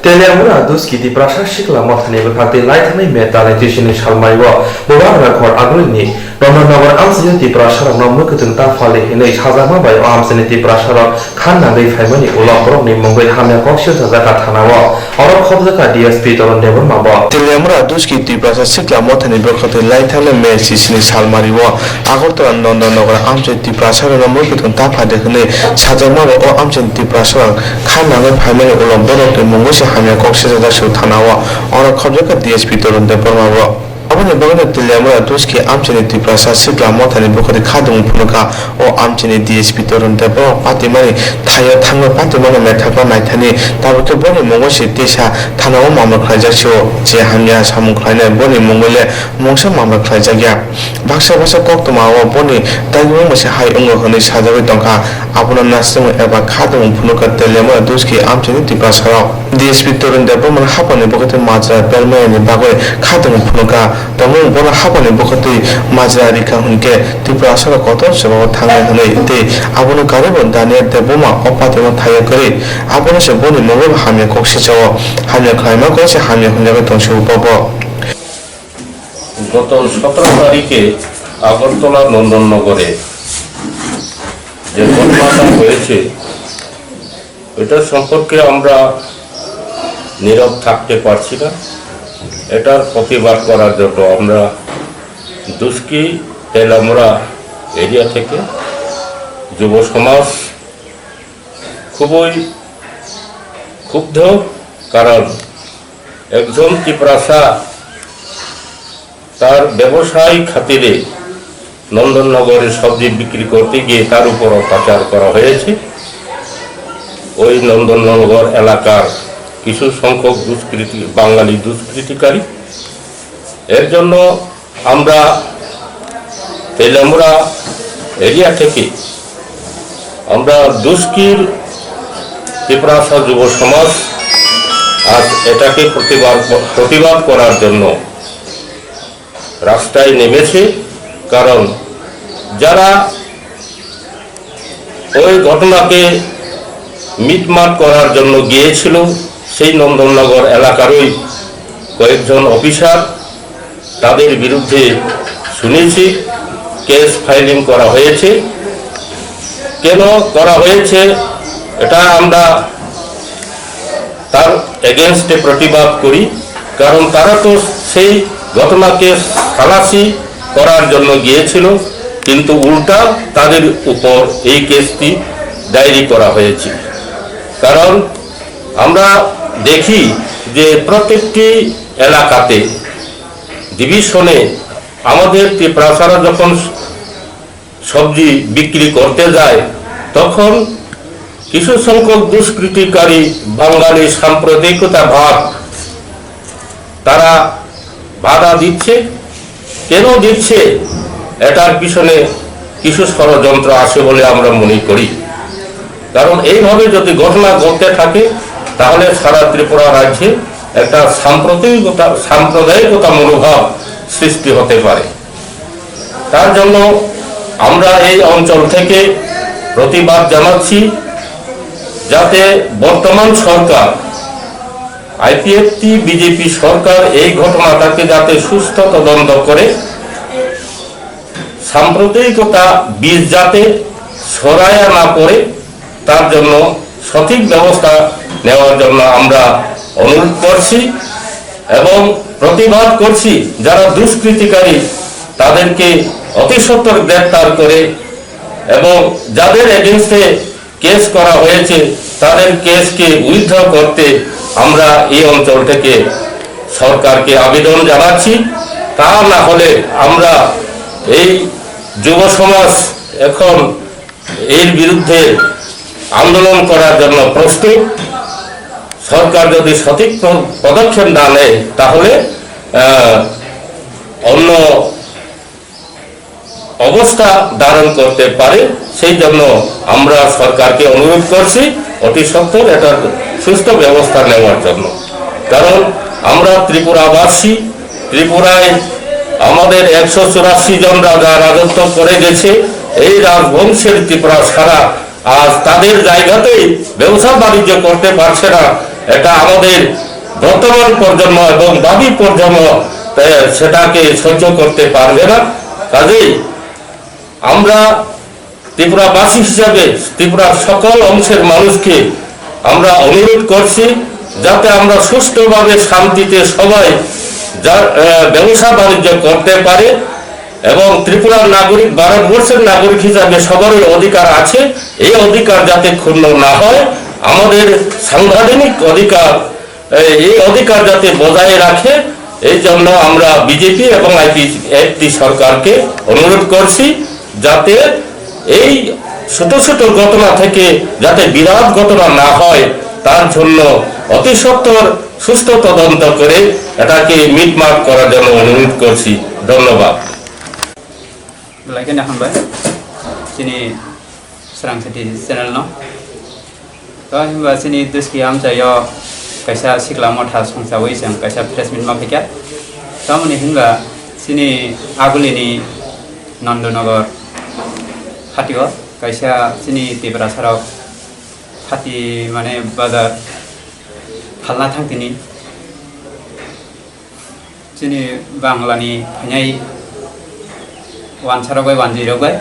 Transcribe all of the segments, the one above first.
Telemura duski di prasa sikla mathani bakati laithani metale tisini salmaiwa bobara khor agulni Ramadan amsini di prasa ramnu kutun ta fale hinai sajama bai amsini di prasa khanna dei phaimani ulapro ni mongoi hamya koksyo jaga thanawa oro khobja ka DSP toron debar maba Telemura duski di prasa sikla mathani bakati laithani me tisini salmaiwa agortala nondonogor amsini di prasa ramnu kutun ta phade hinai sajama bai amsini di prasa khanna dei phaimani ulapro ni mongoi hamya koksyo jaga thanawa oro khobja ka DSP toron debar maba Abone bagana Telemura duski amchini di prasa sikla mathani bakati khadung phunuka o amchini DSP toron debar patimani thaya thangwa patimani methapa naithani tabke boni mongosi tesa thanawa mamla khajakcho je hamya samung khaina boni mongole mongsa mamla khajakya baksa baksa koktomawa boni tagmo mose hai ungo hone sajabe tongka abona nasung eba khadung phunuka Telemura duski amchini di prasa DSP toron debar man hapani bakati majra pelmayani bagoi khadung phunuka Tamu bona hapani bokati majra rika hunke Tripura sara kotor sebab thangai hunai te abona kare bon dania deboma opatema thaya kare abona se boni mongol hamya kokse chawo hamya khaima kose hamya hunjabe tongse upabo গত 17 তারিখে আগরতলা নন্দননগরে যে ঘটনাটা হয়েছে এটা সম্পর্কে আমরা নীরব থাকতে পারছি না এটার প্রতিবাদ করার জন্য আমরা দুস্কি তেলামুড়া এরিয়া থেকে যুব সমাজ খুবই ক্ষুব্ধ কারণ একজন ত্রিপ্রাসা তার ব্যবসায়িক খাতিরে নন্দননগরে সবজি বিক্রি করতে গিয়ে তার উপর অত্যাচার করা হয়েছে ওই নন্দননগর এলাকার কিছু সংখ্যক বাঙালি দুষ্কৃতিকারী এর জন্য আমরা তেলামুড়া এরিয়া থেকে আমরা দুস্কির ত্রিপ্রাসা যুব সমাজ আজ এটাকে প্রতিবাদ করার জন্য রাস্তায় নেমেছে কারণ যারা ওই ঘটনাকে মিটমাট করার জন্য গিয়েছিল সেই নন্দননগর এলাকারই কয়েকজন অফিসার তাদের বিরুদ্ধে শুনেছি কেস ফাইলিং করা হয়েছে কেন করা হয়েছে এটা আমরা তার এগেইনস্টে প্রতিবাদ করি কারণ তারা তো সেই ঘটনাকে খালাসি করার জন্য গিয়েছিল কিন্তু উল্টা তাদের উপর এই কেসটি ডায়েরি করা হয়েছে কারণ আমরা দেখি যে প্রত্যেকটি এলাকাতে ডিভিশনে আমাদের ত্রিপ্রাসারা যখন সবজি বিক্রি করতে যায় তখন কিছু সংখ্যক দুষ্কৃতিকারী বাঙালি সাম্প্রদায়িকতা ভাব তারা বাধা দিচ্ছে কেন দিচ্ছে এটার পিছনে কিছু ষড়যন্ত্র আছে বলে আমরা মনে করি কারণ এইভাবে যদি ঘটনা ঘটতে থাকে তাহলে সারা ত্রিপুরা রাজ্যে একটা সাম্প্রদায়িকতা মনোভাব সৃষ্টি হতে পারে তার জন্য আমরা এই অঞ্চল থেকে প্রতিবাদ জানাচ্ছি যাতে বর্তমান সরকার আইপিএফটি বিজেপি সরকার এই ঘটনাটাকে যাতে সুস্থ তদন্ত করে সাম্প্রদায়িকতা বীজ যাতে ছড়ায়া না পড়ে তার জন্য সঠিক ব্যবস্থা নেওয়ার জন্য আমরা অনুরোধ করছি এবং প্রতিবাদ করছি যারা দুষ্কৃতিকারী তাদেরকে অতি সত্বর গ্রেফতার করে এবং যাদের এগেইনস্টে কেস করা হয়েছে তাদের কেসকে উইথড্র করতে আমরা এই অঞ্চল থেকে সরকারকে আবেদন জানাচ্ছি তা না হলে আমরা এই যুব সমাজ এখন এর বিরুদ্ধে আন্দোলন করার জন্য প্রস্তুত সরকার যদি সঠিক পদক্ষেপ না নেয় তাহলে অন্য অবস্থা ধারণ করতে পারে সেই জন্য আমরা সরকারকে অনুরোধ করছি অতি সত্বর এটার সুস্থ ব্যবস্থা নেওয়ার জন্য কারণ আমরা ত্রিপুরাবাসী ত্রিপুরায় আমাদের 184 জন রাজা রাজত্ব করে গেছে এই রাজবংশের ত্রিপুরা সারা আজ তাদের জায়গাতেই ব্যবসা বাণিজ্য করতে পারছে না এটা আমাদের বর্তমান প্রজন্ম এবং ভাবি প্রজন্ম সেটাকে সহ্য করতে পারবে না। কাজেই আমরা ত্রিপুরাবাসী হিসাবে ত্রিপুরার সকল অংশের মানুষকে আমরা অনুরোধ করছি যাতে আমরা সুষ্ঠুভাবে শান্তিতে সবাই ব্যবসা বাণিজ্য করতে পারে এবং ত্রিপুরার নাগরিক, ভারতবর্ষের নাগরিক হিসাবে সবারই অধিকার আছে। এই অধিকার যাতে ক্ষুণ্ণ না হয়, আমাদের সাংবিধানিক অধিকার, এই অধিকার যাতে বজায় রাখে, এই জন্য আমরা বিজেপি এবং আইপিএফটি সরকারকে অনুরোধ করছি যাতে এই ছোট ছোট ঘটনা থেকে যাতে বিরাট ঘটনা না হয় তার জন্য অতি সত্বর সুস্থ তদন্ত করে এটাকে মিটমাট করার জন্য অনুরোধ করছি। ধন্যবাদ। Belakang dah hambai, sini serang seti channel no. Kau hamba sini terus kiam saya kaisa sikla motha songsawi sang kaisa freshman mafika. Kamu ni hamba sini agul ini Nandanagar hatiwa kaisa sini Tripura sarok hati mane bazar halna thang tini sini Banglani phanyai wan sarogoi wan jirogoi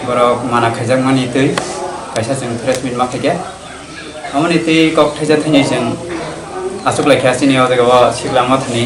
borok mana khajak mani tui kaisa jeng freshman mafika. Amoni tei kok thaja thani jeng asuk laikha sini odaga sikla mathani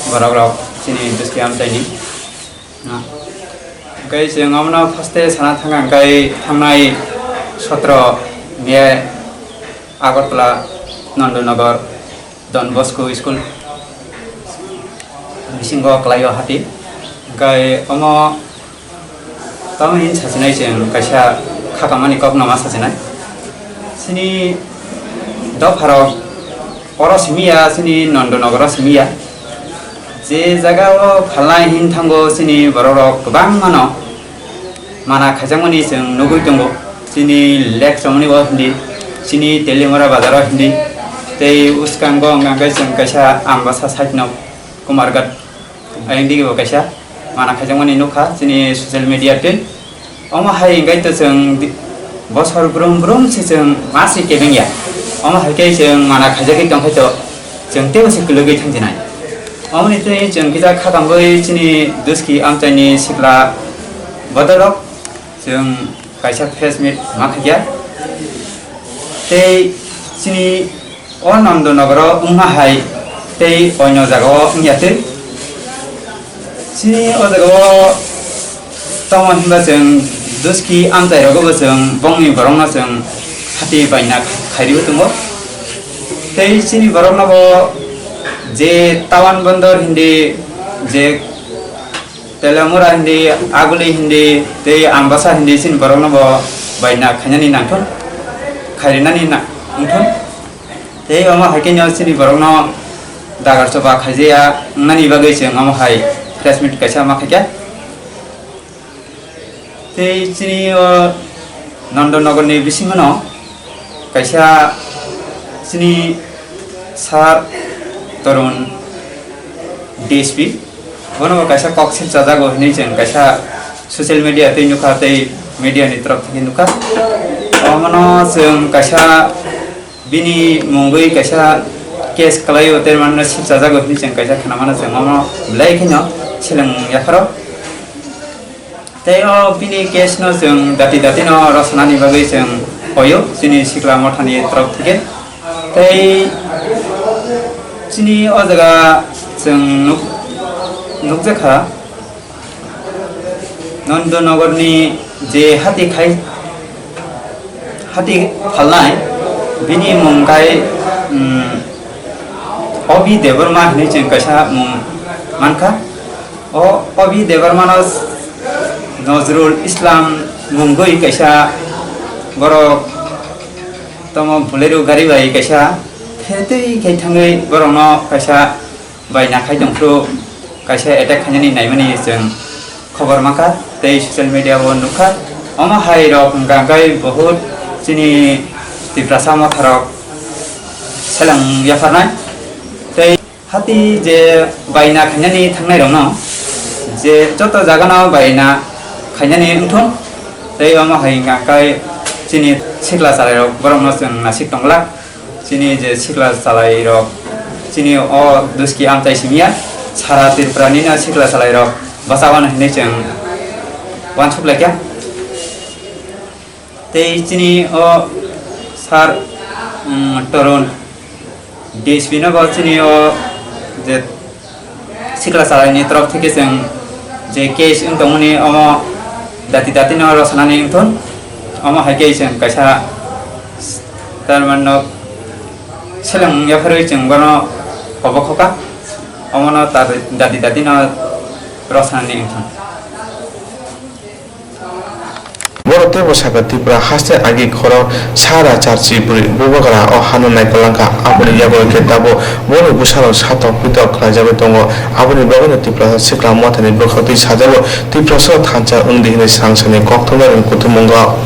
borok rok sini duski am taini na kai jeng amna faste sana thanga kai thangnai 17 Mei Agartala Nandanagar Don Bosco School Bisingo Klayo hati kai omo tamin sasinai jeng kaisa khakamani kok nama sasinai sini do pharok oro simia sini Nandanagar simia je jaga o phalnai hin thango sini borok gobang mano mana khajangmani jeng nugui tongo sini lek somni wa hindi sini telemora bazar hindi tei uskango ngangai jeng kaisa ambasa saitno kumargat aindi go kaisa mana khajangmani nukha sini social media te oma hai ngai to jeng bosor brum brum si jeng masi kebengya oma hai kai jeng mana khajagi tongkhai to jeng teo si kulogi thangjinai amoni tei jeng kija khakangoi sini duski amchaini sikla bodorok jeng kaisa freshman makhya tei sini Nandanagar ungha hai tei oino jaga ngyate sini o jaga tamon himba jeng duski amchai rogo jeng bongni borongna jeng hati baina khairibo tungo tei sini borongna bo je tawan bandar hindi je telamura hindi aguli hindi tei ambasa hindi sini borongna bo baina khanyani nangthon khairinani nangthon tei ama haikenya sini borongna dagar soba khajia nani bagai jeng ama hai freshman kaisa makhya tei sini Nandanagar ni bisingono kaisa sini sar torun DSP bono kaisa koksil jajago hini jeng kaisa social media tei nukha tei media ni taraf theki nukha amano jeng kaisa bini mungoi kaisa case kalayo terman sip jajago hini jeng kaisa khanamana jeng amano blai khino seleng yakharo tei bini case no jeng dati dati no rosnani bagai jeng oyo sini sikla mothani taraf theki tei sini o jaga jeng nukjakha Nandanagar ni je hati phalnai bini mungkai Obi Devarma hini jeng kaisa mung mankha Obi Devarma no Nazrul Islam mungoi kaisa borok tomo buleru gari bai kaisa tei kai thangai borokno kaisa baina khai dongfru kaisa attack khainani naimani jeng khobor maka tei social media bo nukha ama hai rok gagai bahut sini Tripura sama tharok selang yafarnai tei hati je baina khainani thangnai rokno je joto jagano baina khainani unthon tei ama hai gagai sini sikla sarai rok borokno jeng nasik tongla sini je sikla salai rok sini o duski am tai simia sara Tripura ni na sikla salai rok basawan hne cheng wan chup lekya te sini o sar toron DSP na bol sini o je sikla salai ni trok theke cheng je case untongni omo dati na rosana ni unton omo haike cheng kaisa tarmanno selang ya phari cheng bano obokhoka omono tar dati na rosana ni unton boro tebo saka Tripura haste agi khoro sara charchi buri bubagara o hanu naikolangka aboni yago ketabo boro busalo sato pito khlajabe tongo aboni bagone Tripura sikla mothani brokhoti sajabo Tripura so thancha ungdi hine sangsane kokthomar kutumunga